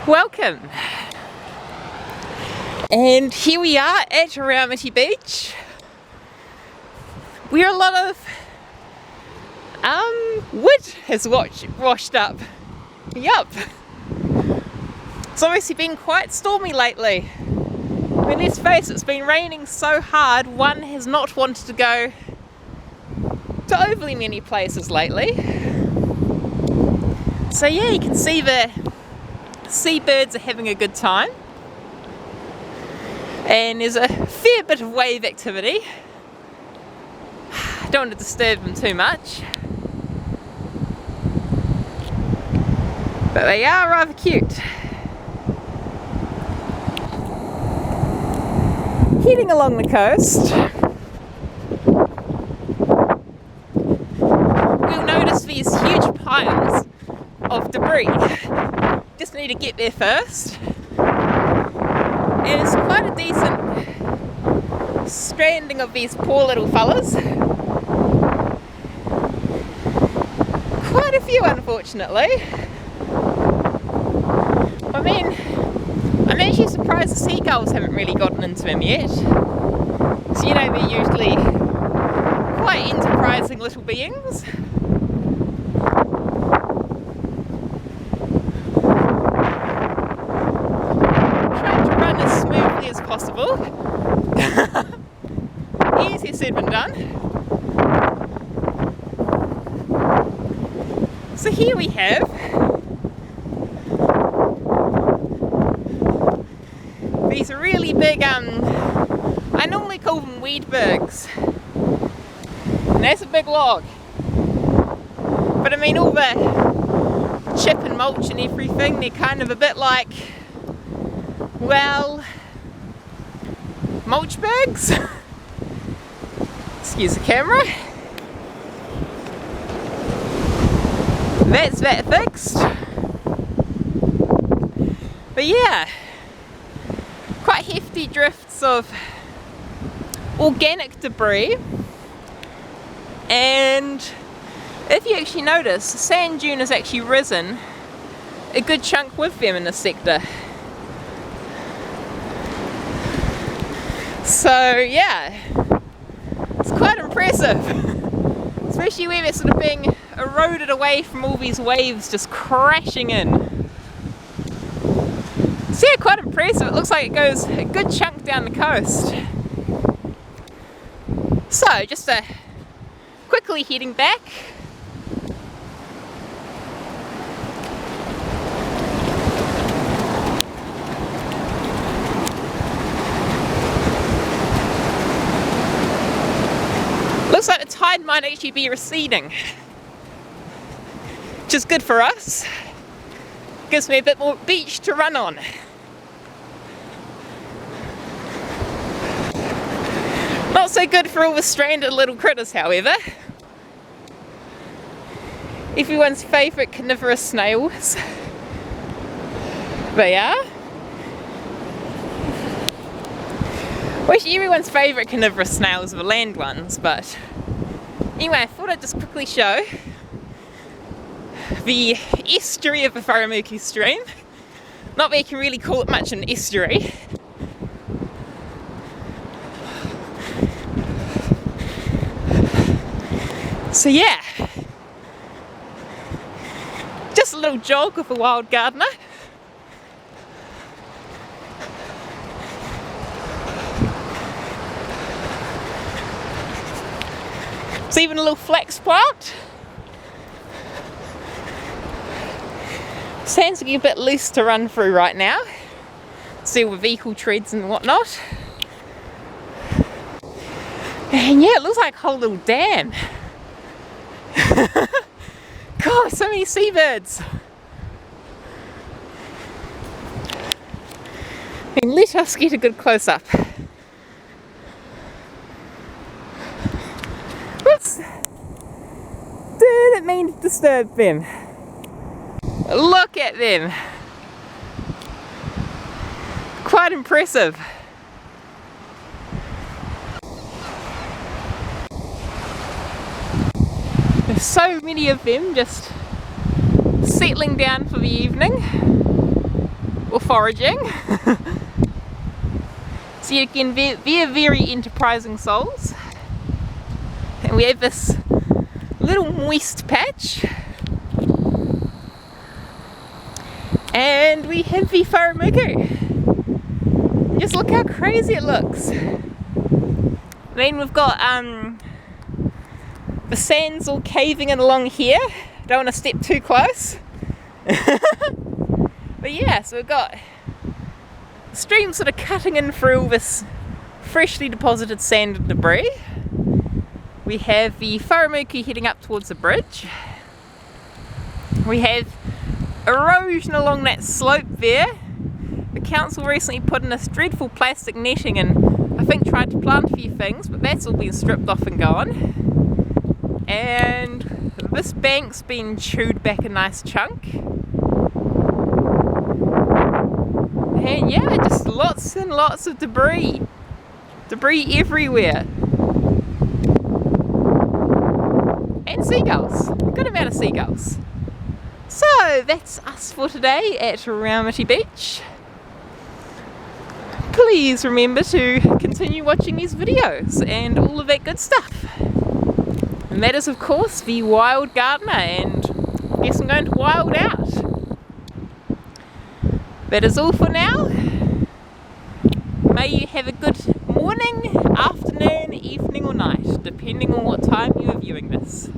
Welcome! And here we are at Raumati Beach, where a lot of wood has washed up. Yup! It's obviously been quite stormy lately. I mean, let's face it, it's been raining so hard, one has not wanted to go to overly many places lately. So yeah, you can see the seabirds are having a good time. And there's a fair bit of wave activity. Don't want to disturb them too much. But they are rather cute. Heading along the coast, we'll notice these huge piles of debris. Just need to get there first. And it's quite a decent stranding of these poor little fellas. Quite a few, unfortunately. I mean, I'm actually surprised the seagulls haven't really gotten into them yet. So, you know, they're usually quite enterprising little beings. As possible. Easier said than done. So here we have these really big, I normally call them Weedbergs. And that's a big log. But I mean, all the chip and mulch and everything, they're kind of a bit like, well, mulch bags. Excuse the camera. That's that fixed. But yeah, quite hefty drifts of organic debris. And if you actually notice, the sand dune has actually risen a good chunk with them in this sector. So yeah, it's quite impressive, especially where they're sort of being eroded away from all these waves just crashing in. So yeah, quite impressive. It looks like it goes a good chunk down the coast. So just quickly heading back. Looks like the tide might actually be receding, which is good for us. Gives me a bit more beach to run on. Not so good for all the stranded little critters, however. Everyone's favourite carnivorous snails. They are. Well, actually, everyone's favourite carnivorous snails are the land ones, but anyway, I thought I'd just quickly show the estuary of the Raumati stream. Not that you can really call it much an estuary. So yeah, just a little jog with a wild gardener. It's even a little flax plant. Sand's getting a bit loose to run through right now. See all the vehicle treads and whatnot. And yeah, it looks like a whole little dam. God, so many seabirds. And let us get a good close up. Whoops! Didn't mean to disturb them. Look at them. Quite impressive. There's so many of them just settling down for the evening. foraging. So again, they're very enterprising souls. And we have this little moist patch. And we have the wharamuku. Just look how crazy it looks. Then we've got the sands all caving in along here. Don't want to step too close. But yeah, so we've got the stream sort of cutting in through all this freshly deposited sand and debris. We have the wharamuku heading up towards the bridge. We have erosion along that slope there. The council recently put in this dreadful plastic netting and I think tried to plant a few things, but that's all been stripped off and gone. And this bank's been chewed back a nice chunk. And yeah, just lots and lots of debris. Debris everywhere. And seagulls. A good amount of seagulls. So that's us for today at Raumati Beach. Please remember to continue watching these videos and all of that good stuff. And that is of course the Wild Gardener, and I guess I'm going to wild out. That is all for now. May you have a good morning, afternoon, evening or night, depending on what time you are viewing this.